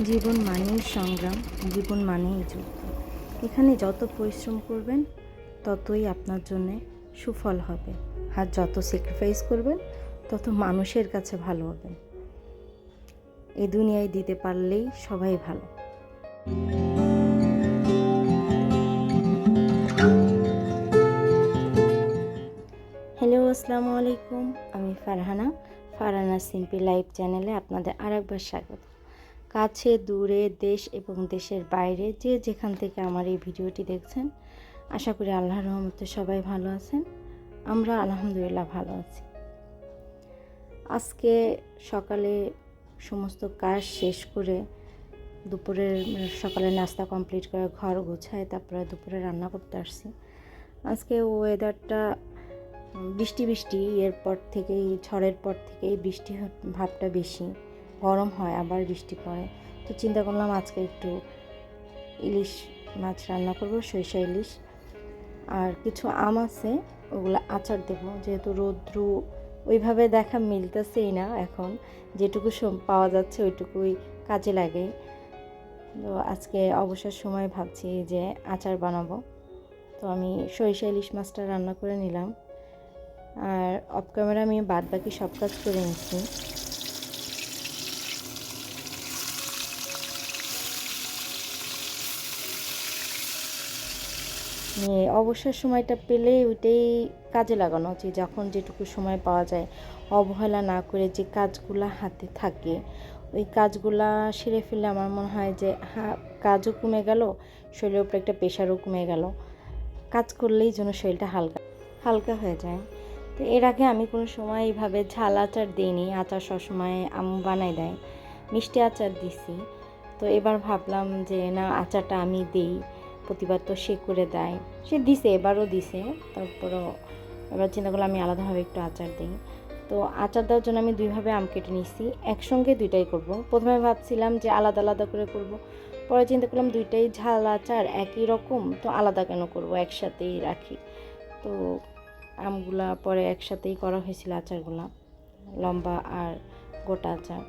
জীবন মানেই সংগ্রাম, জীবন মানেই যুদ্ধ। এখানে যত পরিশ্রম করবেন ততই আপনার জন্য সুফল হবে, আর যত স্যাক্রিফাইস করবেন তত মানুষের কাছে ভালো হবেন। এই দুনিয়ায় দিতে পারলেই সবাই ভালো। হ্যালো, আসসালামু আলাইকুম। আমি ফারহানা সিম্পল লাইফ চ্যানেলে আপনাদের আরেকবার স্বাগত। কাছে দূরে, দেশ এবং দেশের বাইরে যে যেখান থেকে আমার এই ভিডিওটি দেখছেন, আশা করি আল্লাহর রহমতে সবাই ভালো আছেন। আমরা আলহামদুলিল্লাহ ভালো আছি। আজকে সকালে সমস্ত কাজ শেষ করে সকালের নাস্তা কমপ্লিট করে ঘর গোছায় তারপরে দুপুরে রান্না করতে আসছি। আজকে ওয়েদারটা বৃষ্টি এরপর থেকেই, ঝড়ের পর থেকেই বৃষ্টি ভাবটা বেশি, গরম হয় আবার বৃষ্টি পড়ে। তো চিন্তা করলাম আজকে একটু ইলিশ মাছ রান্না করব, সরিষা ইলিশ। আর কিছু আম আছে, ওগুলো আচার দেবো, যেহেতু রৌদ্র ওইভাবে দেখা মিলতেছেই না এখন, যেটুকু পাওয়া যাচ্ছে ওইটুকুই কাজে লাগে। তো আজকে অবসর সময় ভাবছি যে আচার বানাবো। তো আমি সরিষা ইলিশ মাছটা রান্না করে নিলাম, আর অফ ক্যামেরা আমি বাদ বাকি সব কাজ করে নিচ্ছি। অবসর সময়টা পেলে ওইটাই কাজে লাগানো উচিত, যখন যেটুকু সময় পাওয়া যায় অবহেলা না করে যে কাজগুলা হাতে থাকে ওই কাজগুলা সেরে ফেললে আমার মনে হয় যে কাজও কমে গেল, শরীরের উপরে একটা প্রেশারও কমে গেল। কাজ করলেই যেন শরীরটা হালকা হালকা হয়ে যায়। তো এর আগে আমি কোনো সময় এইভাবে ঝাল আচার দিইনি। আচার সবসময় আম্মু বানাই দেয়, মিষ্টি আচার দিছি। তো এবার ভাবলাম যে না, আচারটা আমি দিই, প্রতিবার তো সে করে দেয়, সে দিছে, এবারও দিছে। তারপরও এবার চিন্তা করলাম আমি আলাদাভাবে একটু আচার দিই। তো আচার দেওয়ার জন্য আমি দুইভাবে আম কেটে নিয়েছি, একসঙ্গে দুইটাই করব। প্রথমে ভাবছিলাম যে আলাদা আলাদা করে করব, পরে চিন্তা করলাম দুইটাই ঝাল আচার একই রকম, তো আলাদা কেন করব, একসাথেই রাখি। তো আমগুলা পরে একসাথেই করা হয়েছিল, আচারগুলা লম্বা আর গোটা আচার।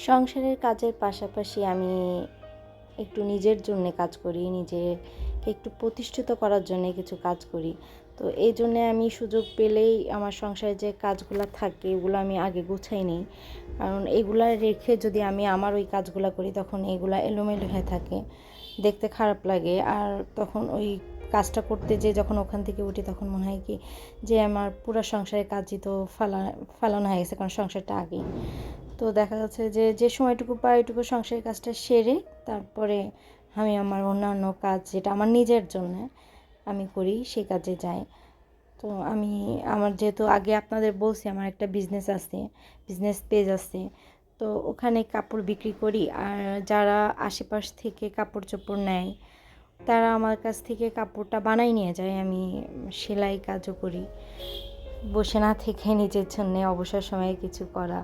সংসারের কাজের পাশাপাশি আমি একটু নিজের জন্য কাজ করি, নিজেকে একটু প্রতিষ্ঠিত করার জন্য কিছু কাজ করি। তো এই জন্যে আমি সুযোগ পেলেই আমার সংসারে যে কাজগুলো থাকে এগুলো আমি আগে গুছাই নিই, কারণ এগুলা রেখে যদি আমি আমার ওই কাজগুলো করি তখন এগুলা এলোমেলো হয়ে থাকে, দেখতে খারাপ লাগে। আর তখন ওই কাজটা করতে যে যখন ওখান থেকে উঠি তখন মনে হয় কি যে আমার পুরো সংসারের কাজই তো ফালানো হয়ে গেছে, কারণ সংসারটা আগেই। তো দেখা যাচ্ছে যে যে সময়টুকু পাই ওইটুকু সংসারের কাজটা সেরে তারপরে আমি আমার অন্যান্য কাজ যেটা আমার নিজের জন্য আমি করি সেই কাজে যাই। তো আমি আমার যেহেতু আগে আপনাদের বলছি আমার একটা বিজনেস পেজ আছে, তো ওখানে কাপড় বিক্রি করি। আর যারা আশেপাশ থেকে কাপড় চোপড় নেয় তারা আমার কাছ থেকে কাপড়টা বানাই নিয়ে যায়। আমি সেলাই কাজও করি, বসে না থেকে নিজের জন্য অবসর সময়ে কিছু করা,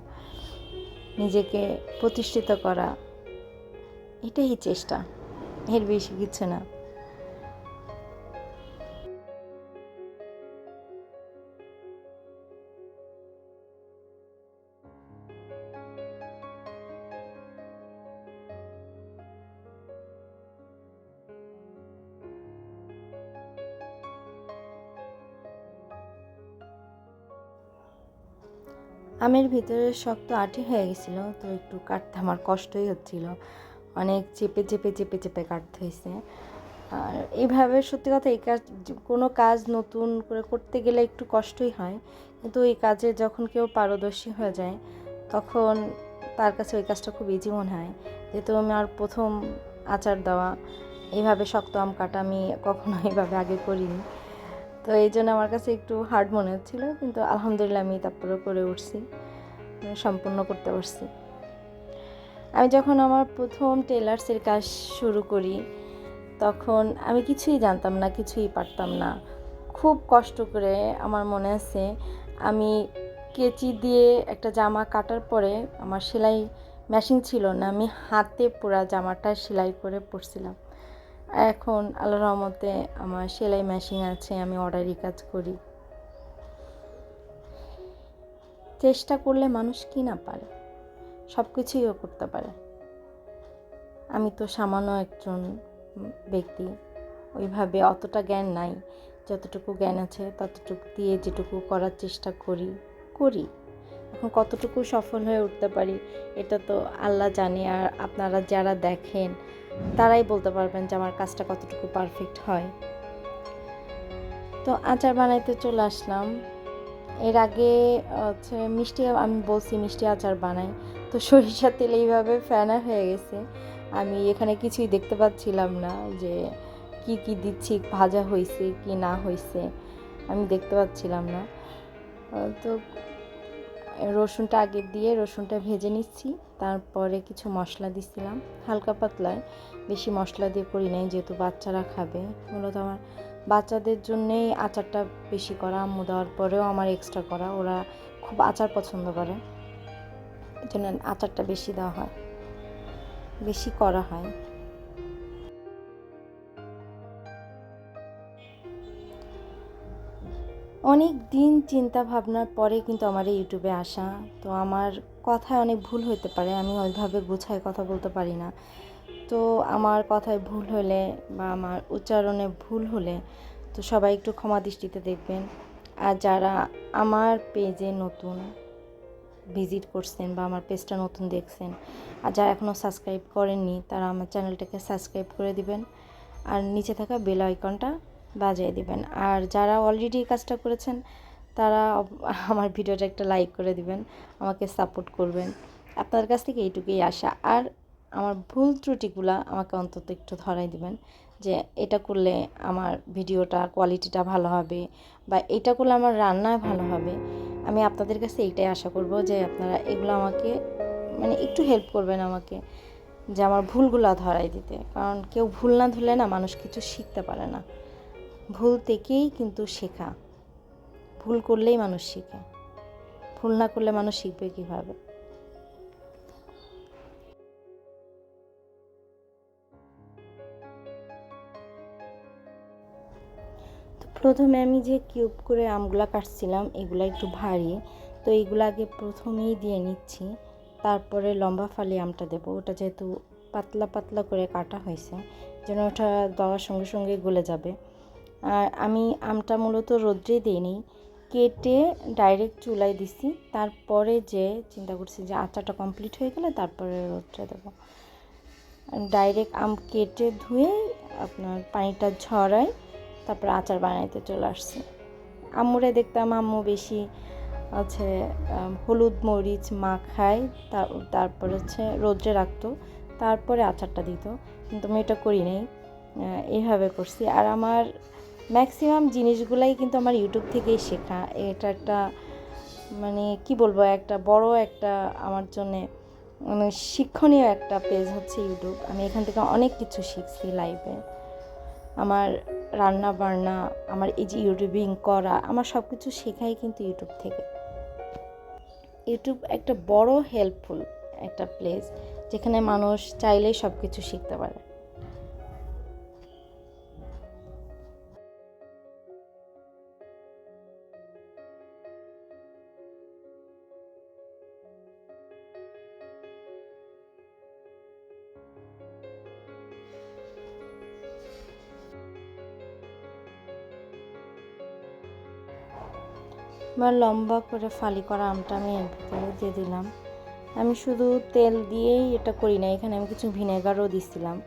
নিজেকে প্রতিষ্ঠিত করা, এটাই চেষ্টা, এর বেশি কিছু না। আমের ভিতরে শক্ত আটি হয়ে গেছিলো, তো একটু কাটতে আমার কষ্টই হচ্ছিল, অনেক চেপে চেপে চেপে চেপে কাটতে হয়েছে। আর এইভাবে সত্যি কথা এই কাজ, কোনো কাজ নতুন করে করতে গেলে একটু কষ্টই হয়, কিন্তু এই কাজে যখন কেউ পারদর্শী হয়ে যায় তখন তার কাছে ওই কাজটা খুব ইজি মনে হয়। যেহেতু আমার প্রথম আচার দেওয়া, এইভাবে শক্ত আম কাটা আমি কখনো এইভাবে আগে করিনি, তো এই জন্য আমার কাছে একটু হার্ড মনে হচ্ছিলো, কিন্তু আলহামদুলিল্লাহ আমি তারপরে করে উঠছি, সম্পূর্ণ করতে পারছি। আমি যখন আমার প্রথম টেলার্সের কাজ শুরু করি তখন আমি কিছুই জানতাম না, কিছুই পারতাম না। খুব কষ্ট করে, আমার মনে আছে আমি কেচি দিয়ে একটা জামা কাটার পরে আমার সেলাই মেশিন ছিল না, আমি হাতে পুরা জামাটা সেলাই করে পরছিলাম। এখন আল্লাহর রহমতে আমার সেলাই মেশিন আছে, আমি অর্ডারি কাজ করি। চেষ্টা করলে মানুষ কি না পারে, সব কিছুই করতে পারে। আমি তো সামান্য একজন ব্যক্তি, ওইভাবে অতটা জ্ঞান নাই। যতটুকু জ্ঞান আছে ততটুকু দিয়ে যেটুকু করার চেষ্টা করি। এখন কতটুকু সফল হয়ে উঠতে পারি এটা তো আল্লাহ জানে, আর আপনারা যারা দেখেন তারাই বলতে পারবেন যে আমার কাজটা কতটুকু পারফেক্ট হয়। তো আচার বানাইতে চলে আসলাম। এর আগে হচ্ছে মিষ্টি, আমি বলছি মিষ্টি আচার বানাই, তো সরিষার তেল এইভাবে ফেনা হয়ে গেছে, আমি এখানে কিছুই দেখতে পাচ্ছিলাম না যে কি কি দিচ্ছি, ভাজা হয়েছে কি না হয়েছে আমি দেখতে পাচ্ছিলাম না। তো রসুনটা আগে দিয়ে রসুনটা ভেজে নিচ্ছি, তারপরে কিছু মশলা দিচ্ছিলাম হালকা পাতলায়, বেশি মশলা দিয়ে করি নাই যেহেতু বাচ্চারা খাবে। মূলত আমার বাচ্চাদের জন্যেই আচারটা বেশি করা, আম্মু দেওয়ার পরেও আমার এক্সট্রা করা, ওরা খুব আচার পছন্দ করে, এই জন্য আচারটা বেশি দেওয়া হয়, বেশি করা হয়। অনেক দিন চিন্তা ভাবনার পরে কিন্তু আমার এই ইউটিউবে আসা। তো আমার কথায় অনেক ভুল হতে পারে, আমি ওইভাবে গুছায় কথা বলতে পারি না। তো আমার কথায় ভুল হলে বা আমার উচ্চারণে ভুল হলে তো সবাই একটু ক্ষমা দৃষ্টিতে দেখবেন। আর যারা আমার পেজে নতুন ভিজিট করছেন বা আমার পেজটা নতুন দেখছেন, আর যারা এখনও সাবস্ক্রাইব করেননি তারা আমার চ্যানেলটাকে সাবস্ক্রাইব করে দিবেন, আর নিচে থাকা বেল আইকনটা বাজিয়ে দিবেন। আর যারা অলরেডি এই কাজটা করেছেন তারা আমার ভিডিওটা একটা লাইক করে দিবেন, আমাকে সাপোর্ট করবেন। আপনাদের কাছ থেকে এইটুকুই আশা। আর আমার ভুল ত্রুটিগুলা আমাকে অন্তত একটু ধরাই দিবেন যে এটা করলে আমার ভিডিওটা কোয়ালিটিটা ভালো হবে বা এটা করলে আমার রান্না ভালো হবে। আমি আপনাদের কাছে এইটাই আশা করব যে আপনারা এগুলো আমাকে মানে একটু হেল্প করবেন আমাকে, যে আমার ভুলগুলো ধরাই দিতে। কারণ কেউ ভুল না ধরলে না মানুষ কিছু শিখতে পারে না। ভুল থেকেই কিন্তু শেখা, ভুল করলেই মানুষ শিখে, ভুল না করলে মানুষ শিখবে কীভাবে? তো প্রথমে আমি যে কিউব করে আমগুলা কাটছিলাম এগুলো একটু ভারী, তো এইগুলো আগে প্রথমেই দিয়ে নিচ্ছি, তারপরে লম্বা ফালি আমটা দেবো। ওটা যেহেতু পাতলা পাতলা করে কাটা হয়েছে যেন ওটা দেওয়ার সঙ্গে সঙ্গে গলে যাবে। আর আমি আমটা মূলত রোদ্রে দিইনি, কেটে ডাইরেক্ট চুলায় দিছি, তারপরে যে চিন্তা করছি যে আচারটা কমপ্লিট হয়ে গেলে তারপরে রোদ্রে দেবো। ডাইরেক্ট আম কেটে ধুয়ে আপনার পানিটা ঝরাই তারপর আচার বানাইতে চলে আসছি। আম্মুরে দেখতাম আম্মু বেশি হচ্ছে হলুদ মরিচ মাখায়, তারপর হচ্ছে রোদ্রে রাখতো, তারপরে আচারটা দিত, কিন্তু আমি এটা করি নাই, এইভাবে করছি। আর আমার ম্যাক্সিমাম জিনিসগুলাই কিন্তু আমার ইউটিউব থেকেই শেখা। এটা একটা মানে কি বলবো, একটা বড় একটা আমার জন্যে মানে শিক্ষণীয় একটা পেজ হচ্ছে ইউটিউব। আমি এখান থেকে অনেক কিছু শিখছি লাইফে। আমার রান্না বান্না, আমার এই যে ইউটিউবিং করা, আমার সব কিছু শেখাই কিন্তু ইউটিউব থেকে। ইউটিউব একটা বড় হেল্পফুল একটা প্লেস যেখানে মানুষ চাইলেই সব কিছু শিখতে পারে। এবার লম্বা করে ফালি করা আমটা আমি এর ভিতরে দিয়ে দিলাম। আমি শুধু তেল দিয়েই এটা করি না, এখানে আমি কিছু ভিনেগারও দিছিলাম।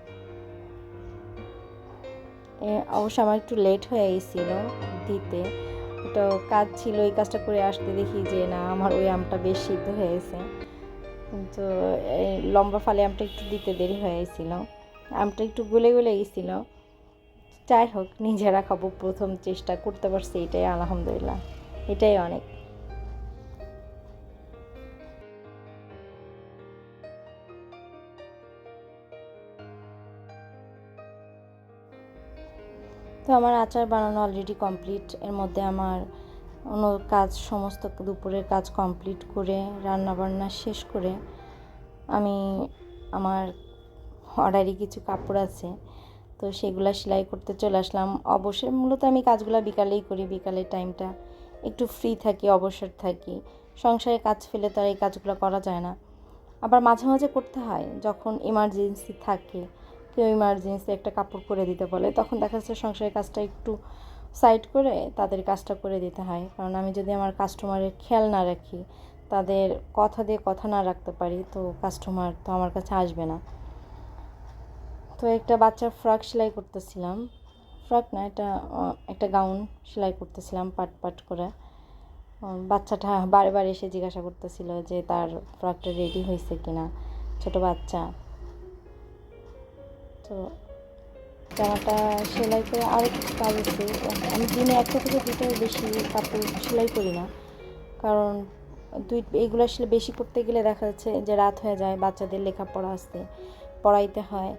অবশ্য আমার একটু লেট হয়ে গেছিলো দিতে, তো কাজ ছিল, এই কাজটা করে আসতে দেখি যে না আমার ওই আমটা বেশ সিদ্ধ হয়ে গেছে, তো এই লম্বা ফালি আমটা একটু দিতে দেরি হয়ে গেছিলো, আমটা একটু গলে গলে গেছিলো। যাই হোক, নিজেরা খাবো, প্রথম চেষ্টা করতে পারছি, এটাই আলহামদুলিল্লাহ, এটাই অনেক। তো আমার আচার বানানো অলরেডি কমপ্লিট। এর মধ্যে আমার অন্য কাজ, সমস্ত দুপুরের কাজ কমপ্লিট করে রান্নাবান্না শেষ করে আমি আমার অর্ডারি কিছু কাপড় আছে, তো সেগুলো সেলাই করতে চলে আসলাম। অবশ্যই মূলত আমি কাজগুলো বিকালেই করি, বিকালের টাইমটা একটু ফ্রি থাকি, অবসর থাকি। সংসারে কাজ ফেলে তো আর এই কাজগুলো করা যায় না। আবার মাঝে মাঝে করতে হয়, যখন ইমার্জেন্সি থাকে, কেউ ইমার্জেন্সি একটা কাপড় করে দিতে বলে, তখন দেখা যাচ্ছে সংসারের কাজটা একটু সাইড করে তাদের কাজটা করে দিতে হয়। কারণ আমি যদি আমার কাস্টমারের খেয়াল না রাখি, তাদের কথা দিয়ে কথা না রাখতে পারি, তো কাস্টমার তো আমার কাছে আসবে না। তো একটা বাচ্চার ফ্রক সেলাই করতেছিলাম, ফ্রক না, এটা একটা গাউন সেলাই করতেছিলাম পাট পাট করে। বাচ্চাটা বারে বারে এসে জিজ্ঞাসা করতেছিল যে তার ফ্রকটা রেডি হয়েছে কিনা, ছোট বাচ্চা। তো জামাটা সেলাই করে আরও কিছু কাজ আছে। আমি দিনে একটা থেকে দুটোর বেশি কাপড় সেলাই করি না, কারণ এইগুলো আসলে বেশি করতে গেলে দেখা যাচ্ছে যে রাত হয়ে যায়, বাচ্চাদের লেখাপড়া আসতে পড়াইতে হয়।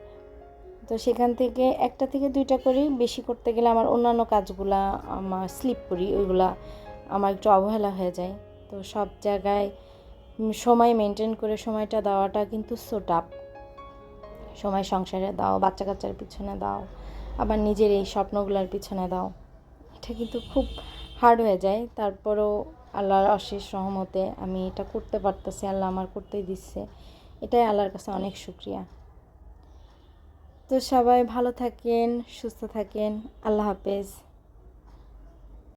তো সেখান থেকে একটা থেকে দুইটা করি, বেশি করতে গেলে আমার অন্যান্য কাজগুলা আমার স্লিপ করি, ওইগুলা আমার একটু অবহেলা হয়ে যায়। তো সব জায়গায় সময় মেনটেন করে সময়টা দেওয়াটা কিন্তু সো টাফ। সময় সংসারে দাও, বাচ্চা কাচ্চার পিছনে দাও, আবার নিজের এই স্বপ্নগুলোর পিছনে দাও, এটা কিন্তু খুব হার্ড হয়ে যায়। তারপরেও আল্লাহর অশেষ রহমতে আমি এটা করতে পারতেছি, আল্লাহ আমার করতেই দিচ্ছে, এটাই আল্লাহর কাছে অনেক শুকরিয়া। তো সবাই ভালো থাকেন, সুস্থ থাকেন, আল্লাহ হাফেজ।